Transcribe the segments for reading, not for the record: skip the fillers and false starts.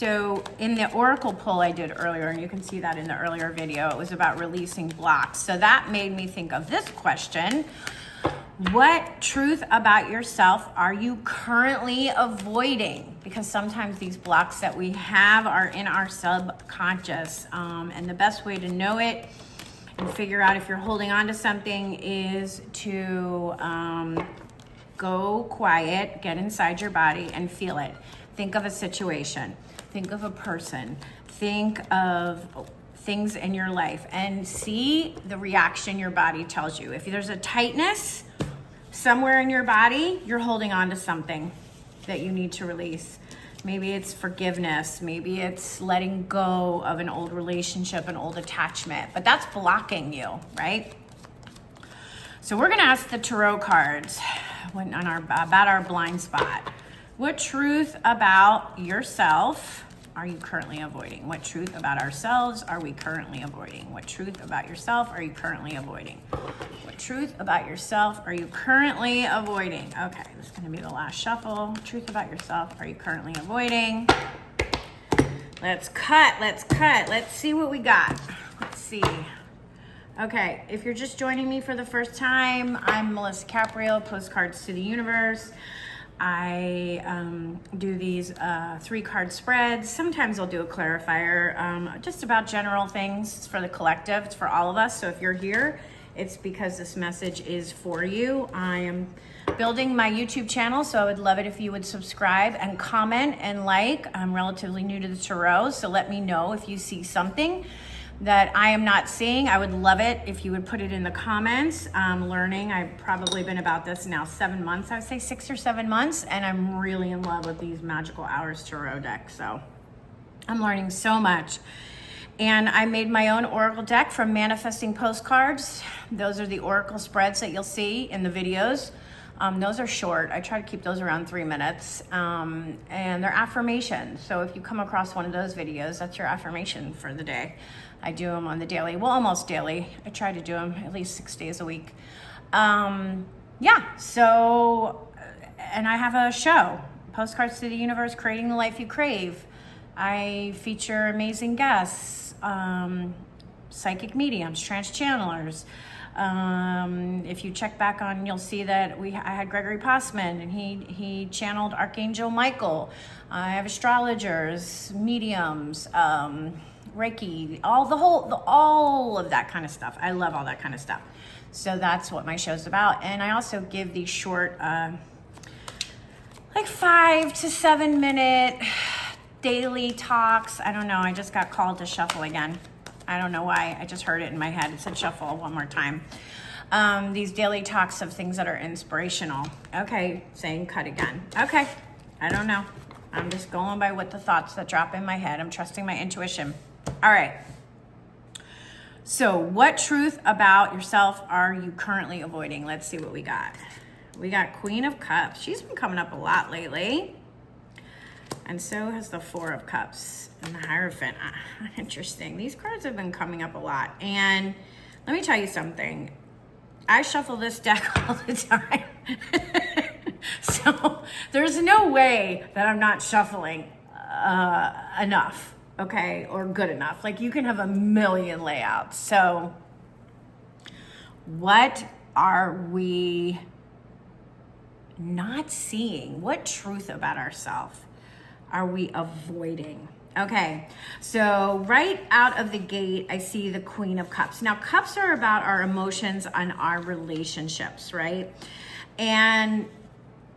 So in the oracle pull I did earlier, and you can see that in the earlier video, it was about releasing blocks. So that made me think of this question. What truth about yourself are you currently avoiding? Because sometimes these blocks that we have are in our subconscious. And the best way to know it and figure out if you're holding on to something is to go quiet, get inside your body and feel it. Think of a situation. Think of a person. Think of things in your life and see the reaction your body tells you. If there's a tightness somewhere in your body, you're holding on to something that you need to release. Maybe it's forgiveness. Maybe it's letting go of an old relationship, an old attachment, but that's blocking you, right? So we're gonna ask the tarot cards about our blind spot. What truth about yourself are you currently avoiding? What truth about ourselves are we currently avoiding? What truth about yourself are you currently avoiding? What truth about yourself are you currently avoiding? Okay, this is gonna be the last shuffle. Truth about yourself are you currently avoiding? Let's cut. Let's see what we got. Let's see. Okay, if you're just joining me for the first time, I'm Melissa 𝐶𝐿, Postcards to the Universe. I do these 3-card spreads. Sometimes I'll do a clarifier, just about general things. It's for the collective, it's for all of us. So if you're here, it's because this message is for you. I am building my YouTube channel, so I would love it if you would subscribe and comment and like. I'm relatively new to the tarot, so let me know if you see something that I am not seeing. I would love it if you would put it in the comments. I'm learning. I've probably been about this now 7 months. I would say 6 or 7 months, and I'm really in love with these Magical Hours Tarot decks. So I'm learning so much. And I made my own oracle deck from Manifesting Postcards. Those are the oracle spreads that you'll see in the videos. Those are short. I try to keep those around 3 minutes. And they're affirmations. So if you come across one of those videos, that's your affirmation for the day. I do them on the daily, well, almost daily. I try to do them at least 6 days a week. Yeah, so, and I have a show, Postcards to the Universe, Creating the Life You Crave. I feature amazing guests, psychic mediums, trance channelers. If you check back on, you'll see that I had Gregory Passman, and he channeled 𝐼𝐸 Michael. I have astrologers, mediums, Reiki, all of that kind of stuff. I love all that kind of stuff. So that's what my show's about. And I also give these short, like 5 to 7 minute daily talks. I don't know. I just got called to shuffle again. I don't know why. I just heard it in my head. It said shuffle one more time. These daily talks of things that are inspirational. Okay, saying cut again. Okay, I don't know. I'm just going by what the thoughts that drop in my head. I'm trusting my intuition. All right. So what truth about yourself are you currently avoiding? Let's see what we got. We got Queen of Cups. She's been coming up a lot lately. And so has the 4 of Cups and the Hierophant. Interesting. These cards have been coming up a lot. And let me tell you something. I shuffle this deck all the time. So there's no way that I'm not shuffling enough, okay, or good enough. Like, you can have a million layouts. So what are we not seeing? What truth about ourselves are we avoiding? Okay, so right out of the gate, I see the Queen of Cups. Now, cups are about our emotions and our relationships, right? And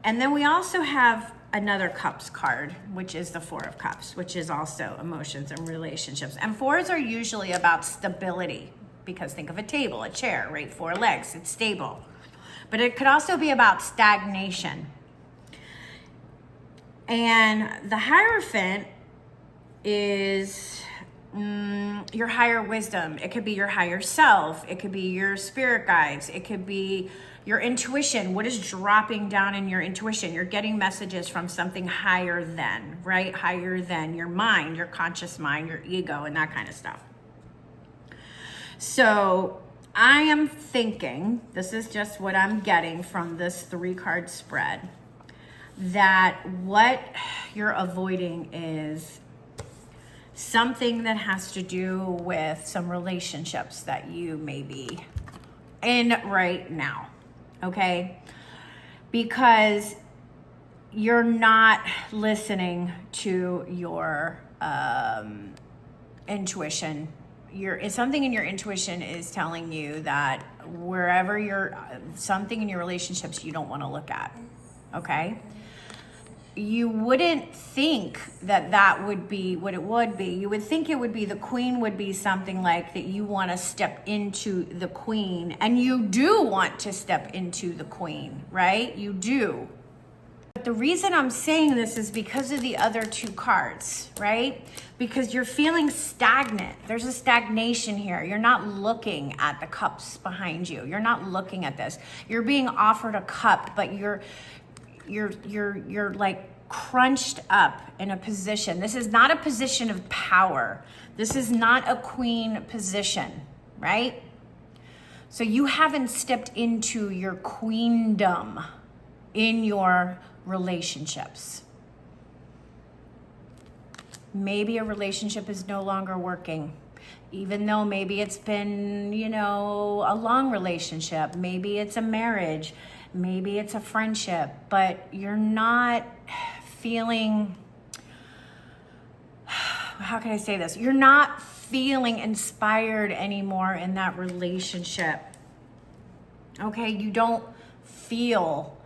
then we also have another Cups card, which is the 4 of Cups, which is also emotions and relationships. And 4s are usually about stability, because think of a table, a chair, right? 4 legs, it's stable. But it could also be about stagnation. And the Hierophant is your higher wisdom. It could be your higher self. It could be your spirit guides. It could be your intuition. What is dropping down in your intuition? You're getting messages from something higher than, right? Higher than your mind, your conscious mind, your ego, and that kind of stuff. So I am thinking, this is just what I'm getting from this 3-card spread, that what you're avoiding is something that has to do with some relationships that you may be in right now, okay? Because you're not listening to your intuition. It's something in your intuition is telling you that wherever something in your relationships you don't want to look at, okay? You wouldn't think that would be what it would be. You would think it would be the queen would be something like that you want to step into the queen, and you do want to step into the queen, right? You do. But the reason I'm saying this is because of the other two cards, right? Because you're feeling stagnant. There's a stagnation here. You're not looking at the cups behind you. You're not looking at this. You're being offered a cup, but you're like crunched up in a position. This is not a position of power. This is not a queen position, right? So you haven't stepped into your queendom in your relationships. Maybe a relationship is no longer working, even though maybe it's been, a long relationship. Maybe it's a marriage. Maybe it's a friendship, but you're not feeling, how can I say this? You're not feeling inspired anymore in that relationship. Okay, you don't feel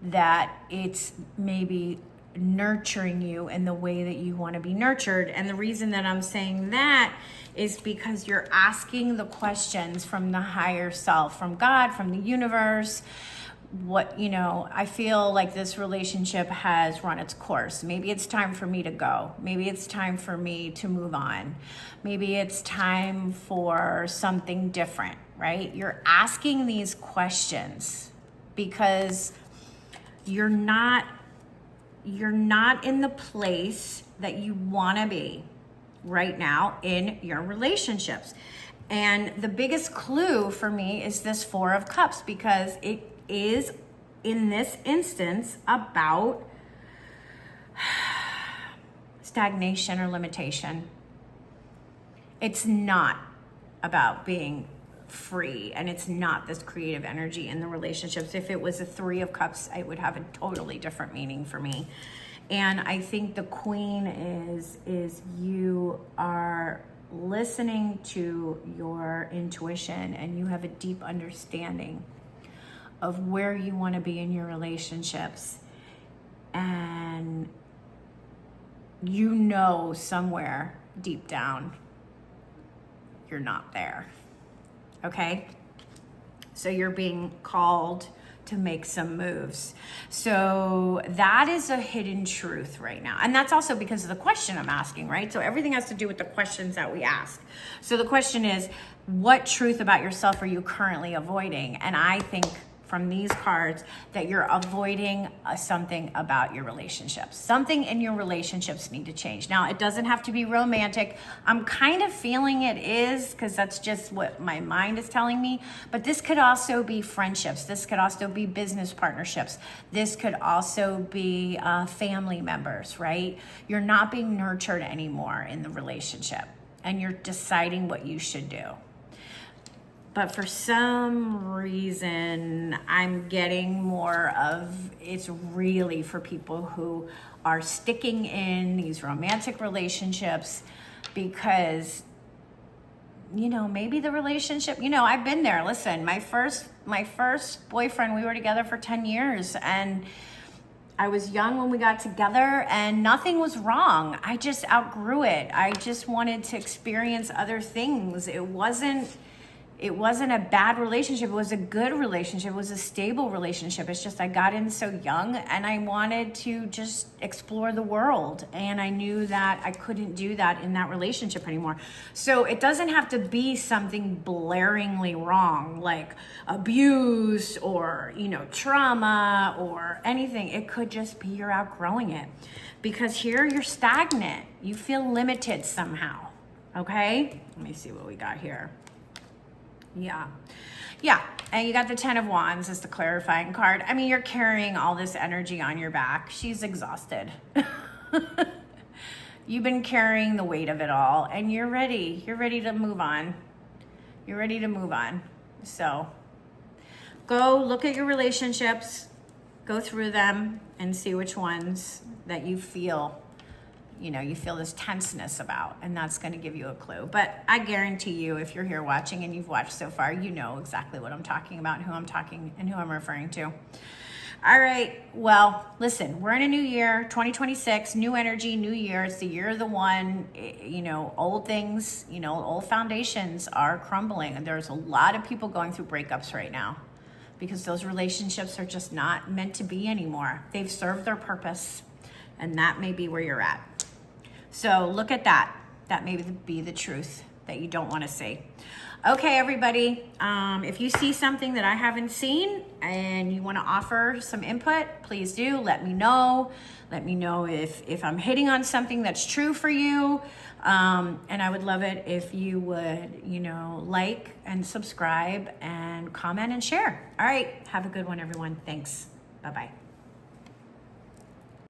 that it's maybe nurturing you in the way that you want to be nurtured. And the reason that I'm saying that is because you're asking the questions from the higher self, from God, from the universe. I feel like this relationship has run its course. Maybe it's time for me to go. Maybe it's time for me to move on. Maybe it's time for something different, right? You're asking these questions because you're not in the place that you want to be right now in your relationships. And the biggest clue for me is this Four of Cups, because it is in this instance about stagnation or limitation. It's not about being free, and it's not this creative energy in the relationships. If it was a Three of Cups, it would have a totally different meaning for me. And I think the queen is you are listening to your intuition, and you have a deep understanding of where you want to be in your relationships, and somewhere deep down you're not there. Okay, so you're being called to make some moves. So that is a hidden truth right now. And that's also because of the question I'm asking, right? So everything has to do with the questions that we ask. So the question is, what truth about yourself are you currently avoiding? And I think from these cards that you're avoiding something about your relationships. Something in your relationships need to change. Now, it doesn't have to be romantic. I'm kind of feeling it is, because that's just what my mind is telling me. But this could also be friendships. This could also be business partnerships. This could also be family members, right? You're not being nurtured anymore in the relationship, and you're deciding what you should do. But for some reason, I'm getting more of it's really for people who are sticking in these romantic relationships because, maybe the relationship, I've been there. Listen, my first boyfriend, we were together for 10 years, and I was young when we got together, and nothing was wrong. I just outgrew it. I just wanted to experience other things. It wasn't a bad relationship. It was a good relationship. It was a stable relationship. It's just I got in so young, and I wanted to just explore the world. And I knew that I couldn't do that in that relationship anymore. So it doesn't have to be something blaringly wrong, like abuse or, trauma or anything. It could just be you're outgrowing it. Because here you're stagnant. You feel limited somehow. Okay? Let me see what we got here. Yeah. And you got the 10 of Wands as the clarifying card. I mean, you're carrying all this energy on your back. She's exhausted. You've been carrying the weight of it all, and you're ready. You're ready to move on. You're ready to move on. So go look at your relationships, go through them, and see which ones that you feel, you feel this tenseness about, and that's going to give you a clue. But I guarantee you, if you're here watching and you've watched so far, you know exactly what I'm talking about, who I'm referring to. All right, well, listen, we're in a new year, 2026, new energy, new year. It's the year of the one. Old things, old foundations are crumbling, and there's a lot of people going through breakups right now because those relationships are just not meant to be anymore. They've served their purpose, and that may be where you're at. So look at that. That may be the truth that you don't want to see. Okay, everybody, if you see something that I haven't seen and you want to offer some input, please do. Let me know. Let me know if I'm hitting on something that's true for you. And I would love it if you would, like and subscribe and comment and share. All right, have a good one, everyone. Thanks. Bye-bye.